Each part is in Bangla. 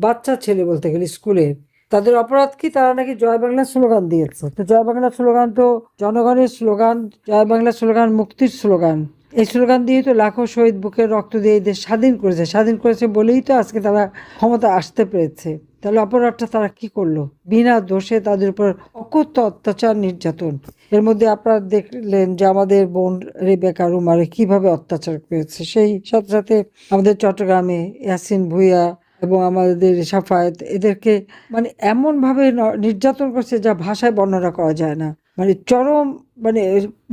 বাচ্চা ছেলে বলতে গেলে স্কুলের, তাদের অপরাধ কি? তারা নাকি জয় বাংলা স্লোগান দিয়েছে। তো জয় বাংলা স্লোগান তো জনগণের স্লোগান, জয় বাংলা স্লোগান মুক্তির স্লোগান। এই স্লোগান দিয়ে তো লাখো শহীদ বুকের রক্ত দিয়ে এই দেশ স্বাধীন করেছে, স্বাধীন করেছে বলেই তো আজকে তারা ক্ষমতা আসতে পেরেছে। তাহলে অপরাধটা তারা কি করলো? বিনা দোষে তাদের উপর অকথ্য অত্যাচার, নির্যাতন। এর মধ্যে আপনারা দেখলেন যে আমাদের বোন রেবেকা রুমারে কিভাবে অত্যাচার করেছে। সেই সাথে সাথে আমাদের চট্টগ্রামে ইয়াসিন ভুঁইয়া এবং আমাদের সাফায়েত, এদেরকে মানে এমনভাবে নির্যাতন করছে যা ভাষায় বর্ণনা করা যায় না। মানে চরম, মানে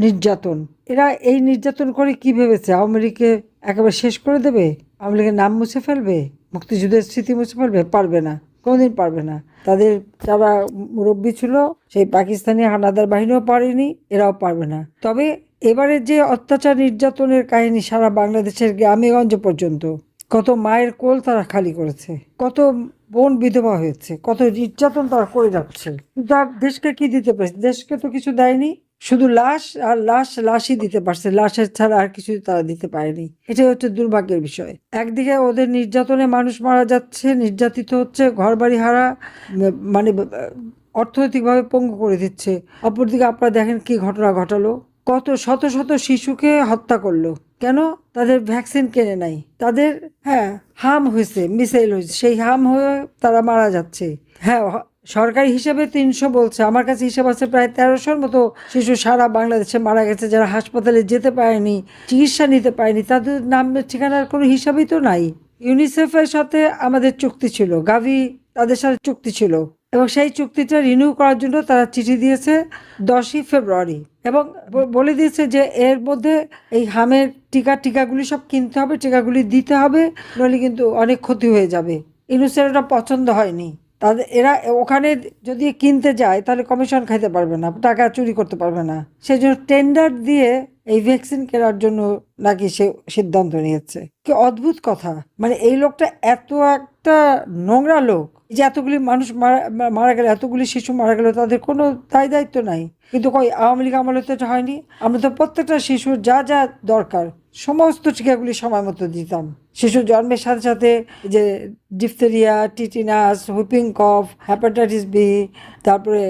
নির্যাতন। এরা এই নির্যাতন করে কি ভেবেছে আওয়ামী লীগকে একেবারে শেষ করে দেবে? আওয়ামী লীগের নাম মুছে ফেলবে? মুক্তিযুদ্ধের স্মৃতি মুছে ফেলবে? পারবে না, কোনোদিন পারবে না। তাদের যারা মুরব্বী ছিল সেই পাকিস্তানি হানাদার বাহিনীও পারেনি, এরাও পারবে না। তবে এবারে যে অত্যাচার নির্যাতনের কাহিনী সারা বাংলাদেশের গ্রামে গঞ্জে পর্যন্ত, কত মায়ের কোল তারা খালি করেছে, কত বোন বিধবা হয়েছে, কত নির্যাতন তারা করে যাচ্ছে। তার দেশকে কি দিতে পারছে? দেশকে তো কিছু দেয়নি, শুধু লাশ আর লাশ, লাশই দিতে পারছে, লাশের ছাড়া আর কিছু তারা দিতে পারেনি। এটাই হচ্ছে দুর্ভাগ্যের বিষয়। একদিকে ওদের নির্যাতনে মানুষ মারা যাচ্ছে, নির্যাতিত হচ্ছে, ঘরবাড়ি হারা, মানে অর্থনৈতিকভাবে পঙ্গু করে দিচ্ছে। অপরদিকে আপনারা দেখেন কি ঘটনা ঘটালো, কত শত শত শিশুকে হত্যা করলো। কেন? তাদের ভ্যাকসিন কেনে নাই। তাদের, হ্যাঁ, হাম হয়েছে, মিসাইল হয়েছে, সেই হাম হয়ে তারা মারা যাচ্ছে। হ্যাঁ, সরকারি হিসেবে 300 বলছে, আমার কাছে হিসাব আছে প্রায় 1300-র মতো শিশু সারা বাংলাদেশে মারা গেছে, যারা হাসপাতালে যেতে পারেনি, চিকিৎসা নিতে পারেনি। তাদের নাম ঠিকানার কোনো হিসাবই তো নাই। ইউনিসেফের সাথে আমাদের চুক্তি ছিল, গাভি তাদের সাথে চুক্তি ছিল, এবং সেই চুক্তিটা রিনিউ করার জন্য তারা চিঠি দিয়েছে 10ই ফেব্রুয়ারি, এবং বলে দিয়েছে যে এর মধ্যে এই হামের টিকাগুলি সব কিনতে হবে, টিকাগুলি দিতে হবে, নইলে কিন্তু অনেক ক্ষতি হয়ে যাবে। ইউনিসেফের এটা পছন্দ হয়নি। তাদের, এরা ওখানে যদি কিনতে যায় তাহলে কমিশন খাইতে পারবে না, টাকা চুরি করতে পারবে না। সেই জন্য টেন্ডার দিয়ে এই ভ্যাকসিন কেনার জন্য নাকি সে সিদ্ধান্ত নিয়েছে। কি অদ্ভুত কথা! মানে এই লোকটা এত একটা নোংরা লোক যে এতগুলি মানুষ মারা গেল, এতগুলি শিশু মারা গেল, তাদের কোনো দায় দায়িত্ব নাই। কিন্তু কই আওয়ামী লীগ আমলে তো এটা হয়নি। আমরা তো প্রত্যেকটা শিশুর যা যা দরকার সমস্ত টিকাগুলি সময় মতো দিতাম। শিশু জন্মের সাথে সাথে যে ডিফথেরিয়া, টিটিনাস, হুইপিং কফ, হেপাটাইটিস বি, তারপরে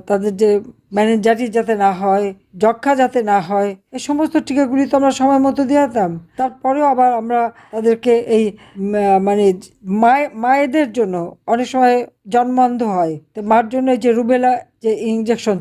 তাদের যে মেনিনজাইটিস যাতে না হয়, যক্ষা যাতে না হয়, এই সমস্ত টিকাগুলি তো আমরা সময় মতো দিতাম। তারপরেও আবার আমরা তাদেরকে এই মানে মায়েদের জন্য অনেক সময় জন্মান্ধ হয়, তো মার জন্য এই যে রুবেলা যে ইঞ্জেকশন,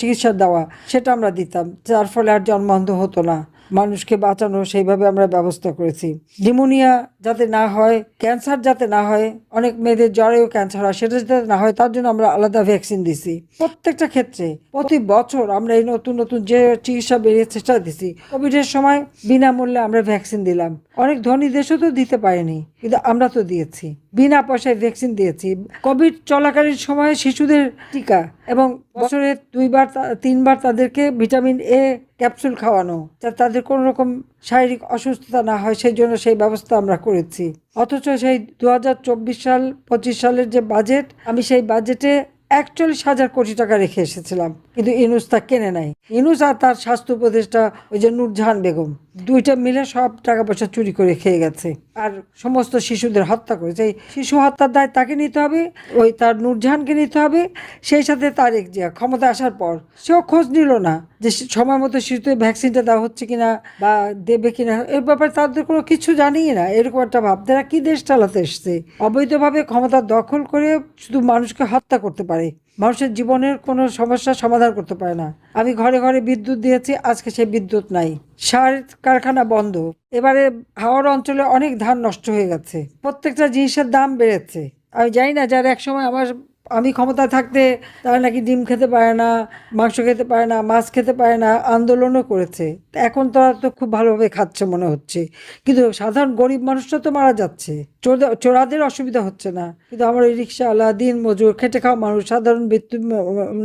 চিকিৎসা দেওয়া, সেটা আমরা দিতাম, যার ফলে আর জন্মান্ধ হতো না। মানুষকে বাঁচানো সেইভাবে আমরা ব্যবস্থা করেছি। নিউমোনিয়া যাতে না হয়, ক্যান্সার যাতে না হয়, অনেক মেয়েদের জ্বরেও ক্যান্সার হয়, সেটা যাতে না হয় তার জন্য আমরা আলাদা ভ্যাকসিন দিছি। প্রত্যেকটা ক্ষেত্রে প্রতি বছর আমরা এই নতুন নতুন যে চিকিৎসা বেরিয়েছে সেটা দিছি। কোভিডের সময় বিনামূল্যে আমরা ভ্যাকসিন দিলাম। অনেক ধনী দেশও তো দিতে পারেনি, কিন্তু আমরা তো দিয়েছি, বিনা পয়সায় ভ্যাকসিন দিয়েছি। কোভিড চলাকালীন সময়ে শিশুদের টিকা, এবং বছরে 2-3 বার তাদেরকে ভিটামিন এ ক্যাপসুল খাওয়ানো, যাতে তাদের কোনো রকম শারীরিক অসুস্থতা না হয়, সেই জন্য সেই ব্যবস্থা আমরা করেছি। অথচ সেই 2024-25 সালের যে বাজেট, আমি সেই বাজেটে 41,000 কোটি টাকা রেখে এসেছিলাম, কিন্তু ইউনূস তা কেনে নাই। ইউনূস আর তার স্বাস্থ্য উপদেষ্টা ওই যে নূরজাহান বেগম, দুইটা মিলে সব টাকা পয়সা চুরি করে খেয়ে গেছে, আর সমস্ত শিশুদের হত্যা করেছে। এই শিশু হত্যার দায় তাকে নিতে হবে, ওই তার নূরজাহানকে নিতে হবে। সেই সাথে তারেক জিয়া ক্ষমতা আসার পর সেও খোঁজ নিল না যে সময় মতো শিশুদের ভ্যাকসিনটা দেওয়া হচ্ছে কিনা বা দেবে কিনা, এর ব্যাপারে তাদের কোনো কিছু জানিই না। এরকম একটা ভাব, তারা কি দেশ চালাতে এসছে? অবৈধভাবে ক্ষমতা দখল করে শুধু মানুষকে হত্যা করতে পারে, মানুষের জীবনের কোনো সমস্যার সমাধান করতে পারে না। আমি ঘরে ঘরে বিদ্যুৎ দিয়েছি, আজকে সেই বিদ্যুৎ নাই। সার কারখানা বন্ধ। এবারে হাওড় অঞ্চলে অনেক ধান নষ্ট হয়ে গেছে। প্রত্যেকটা জিনিসের দাম বেড়েছে। আমি জানি না, যারা একসময় আমি ক্ষমতায় থাকতে তারা নাকি ডিম খেতে পারে না, মাংস খেতে পারে না, মাছ খেতে পারে না, আন্দোলনও করেছে। এখন তারা তো খুব ভালোভাবে খাচ্ছে মনে হচ্ছে, কিন্তু সাধারণ গরিব মানুষরা তো মারা যাচ্ছে। চোরাদের অসুবিধা হচ্ছে না, কিন্তু আমার এই রিক্সাওয়ালা, দিন মজুর, খেটে খাওয়া মানুষ, সাধারণ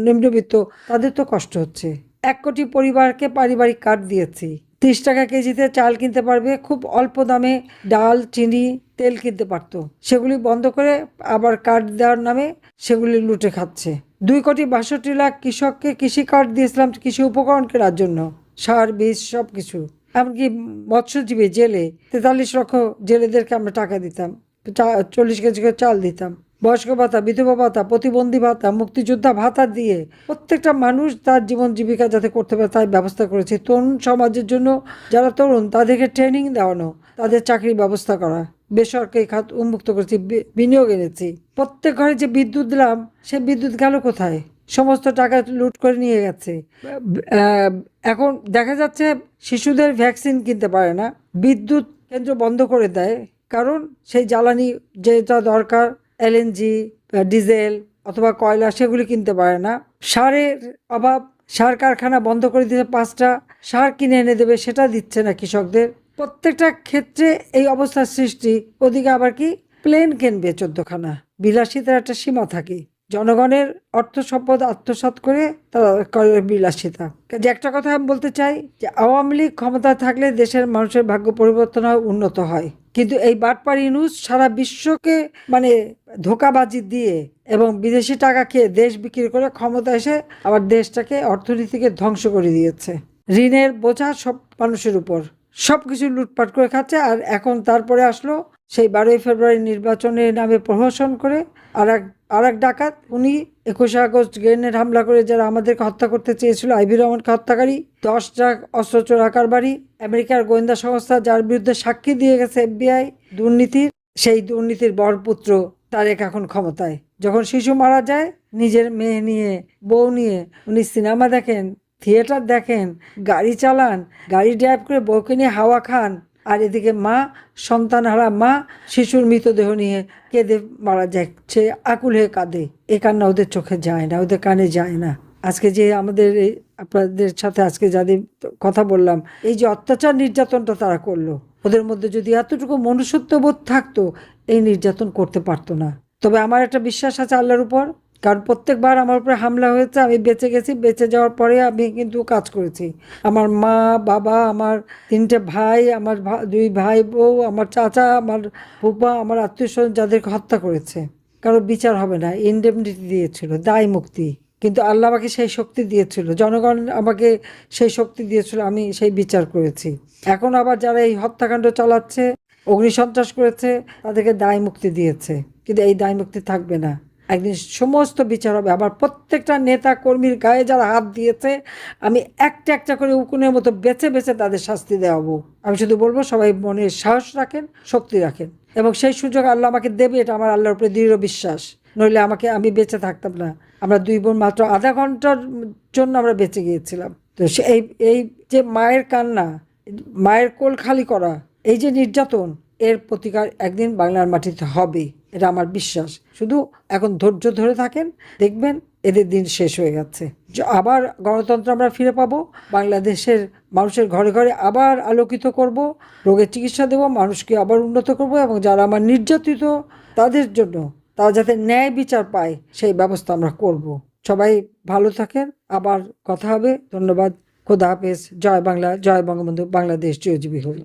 নিম্নবিত্ত, তাদের তো কষ্ট হচ্ছে। 1 কোটি পরিবারকে পারিবারিক কার্ড দিয়েছি। 30 টাকা কেজিতে চাল কিনতে পারবে, খুব অল্প দামে ডাল, চিনি, তেল কিনতে পারতো, সেগুলি বন্ধ করে আবার কার্ড দেওয়ার নামে সেগুলি লুটে খাচ্ছে। 2,62,00,000 কৃষককে কৃষি কার্ড দিয়েছিলাম কৃষি উপকরণ কেনার জন্য, সার, বীজ, সবকিছু। এমনকি মৎস্যজীবী, জেলে 43 লক্ষ জেলেদেরকে আমরা টাকা দিতাম। 40 কেজি করে চাল দিতাম। বয়স্ক ভাতা, বিধবা ভাতা, প্রতিবন্ধী ভাতা, মুক্তিযোদ্ধা ভাতা দিয়ে প্রত্যেকটা মানুষ তার জীবন জীবিকা যাতে করতে পারে তাই ব্যবস্থা করেছি। তরুণ সমাজের জন্য যারা তরুণ তাদেরকে ট্রেনিং দেওয়ানো, তাদের চাকরির ব্যবস্থা করা, বেসরকারি খাত উন্মুক্ত করেছি, বিনিয়োগ এনেছি। প্রত্যেক ঘরে যে বিদ্যুৎ দিলাম সে বিদ্যুৎ গেল কোথায়? সমস্ত টাকা লুট করে নিয়ে গেছে। এখন দেখা যাচ্ছে শিশুদের ভ্যাকসিন কিনতে পারে না, বিদ্যুৎ কেন্দ্র বন্ধ করে দেয়, কারণ সেই জ্বালানি যেটা দরকার এলএনজি, ডিজেল অথবা কয়লা সেগুলি কিনতে পারে না। সারের অভাব, সার কারখানা বন্ধ করে দিতে 5টা, সার কিনে এনে দেবে সেটা দিচ্ছে না কৃষকদের। প্রত্যেকটা ক্ষেত্রে এই অবস্থার সৃষ্টি। ওদিকে আবার কি প্লেন কিনবে 14খানা। বিলাসিতার একটা সীমা থাকে। জনগণের অর্থ সম্পদ আত্মসাৎ করে তারা করে বিলাসিতা। যে একটা কথা আমি বলতে চাই যে আওয়ামী লীগ ক্ষমতায় থাকলে দেশের মানুষের ভাগ্য পরিবর্তন হয়, উন্নত হয়। কিন্তু এই বাটপার ইউনূস সারা বিশ্বকে ধোঁকাবাজি দিয়ে এবং বিদেশি টাকা খেয়ে দেশ বিক্রি করে ক্ষমতা এসে আবার দেশটাকে অর্থনীতিকে ধ্বংস করে দিয়েছে। ঋণের বোঝা সব মানুষের উপর, সবকিছু লুটপাট করে খাচ্ছে। আর এখন তারপরে আসলো সেই 12ই ফেব্রুয়ারি নির্বাচনের নামে প্রহসন করে আর এক ডাকাত, উনি 21শে আগস্ট গ্রেনেড হামলা করে যারা আমাদেরকে হত্যা করতে চেয়েছিল, আইভি রহমানকে হত্যাকারী, 10 ট্রাক অস্ত্র চোরাকার বাড়ি, আমেরিকার গোয়েন্দা সংস্থা যার বিরুদ্ধে সাক্ষী দিয়ে গেছে FBI দুর্নীতির, সেই দুর্নীতির বরপুত্র তারেক এখন ক্ষমতায়। যখন শিশু মারা যায়, নিজের মেয়ে নিয়ে, বউ নিয়ে উনি সিনেমা দেখেন, থিয়েটার দেখেন, গাড়ি চালান, গাড়ি ড্রাইভ করে বউকে নিয়ে হাওয়া খান। আর এদিকে মা, সন্তানহারা মা শিশুর মৃতদেহ নিয়ে কেঁদে মারা যাচ্ছে, আকুল হয়ে কাঁদে। এ কান্না ওদের চোখে যায় না, ওদের কানে যায় না। আজকে যে আমাদের আপনাদের সাথে আজকে যাদের কথা বললাম, এই যে অত্যাচার নির্যাতনটা তারা করলো, ওদের মধ্যে যদি এতটুকু মনুষ্যত্ববোধ থাকতো এই নির্যাতন করতে পারতো না। তবে আমার একটা বিশ্বাস আছে আল্লাহর উপর, কারণ প্রত্যেকবার আমার উপরে হামলা হয়েছে, আমি বেঁচে গেছি। বেঁচে যাওয়ার পরে আমি কিন্তু কাজ করেছি। আমার মা, বাবা, আমার 3টে ভাই, আমার 2 ভাই বউ, আমার চাচা, আমার ফুপা, আমার আত্মীয়স্বজন যাদেরকে হত্যা করেছে, কারো বিচার হবে না, ইনডেমনিটি দিয়েছিল, দায় মুক্তি। কিন্তু আল্লাহ আমাকে সেই শক্তি দিয়েছিল, জনগণ আমাকে সেই শক্তি দিয়েছিল, আমি সেই বিচার করেছি। এখন আবার যারা এই হত্যাকাণ্ড চালাচ্ছে, অগ্নিসন্ত্রাস করেছে, তাদেরকে দায় মুক্তি দিয়েছে। কিন্তু এই দায় মুক্তি থাকবে না, একদিন সমস্ত বিচার হবে। আবার প্রত্যেকটা নেতা কর্মীর গায়ে যারা হাত দিয়েছে, আমি একটা একটা করে উকুনের মতো বেছে বেছে তাদের শাস্তি দেওয়াবো। আমি শুধু বলবো সবাই মনে সাহস রাখেন, শক্তি রাখেন, এবং সেই সুযোগ আল্লাহ আমাকে দেবে, এটা আমার আল্লাহর উপরে দৃঢ় বিশ্বাস। নইলে আমি বেঁচে থাকতাম না। আমরা 2 বোন মাত্র আধা ঘন্টার জন্য আমরা বেঁচে গিয়েছিলাম। তো এই যে মায়ের কান্না, মায়ের কোল খালি করা, এই যে নির্যাতন, এর প্রতিকার একদিন বাংলার মাটিতে হবে, এটা আমার বিশ্বাস। শুধু এখন ধৈর্য ধরে থাকেন, দেখবেন এদের দিন শেষ হয়ে যাচ্ছে। আবার গণতন্ত্র আমরা ফিরে পাবো, বাংলাদেশের মানুষের ঘরে ঘরে আবার আলোকিত করব, রোগের চিকিৎসা দেব, মানুষকে আবার উন্নত করব, এবং যারা আমার নির্যাতিত তাদের জন্য তারা যাতে ন্যায় বিচার পায় সেই ব্যবস্থা আমরা করব। সবাই ভালো থাকেন, আবার কথা হবে। ধন্যবাদ। খোদা হাফেজ। জয় বাংলা, জয় বঙ্গবন্ধু, বাংলাদেশ চিরজীবী হোক।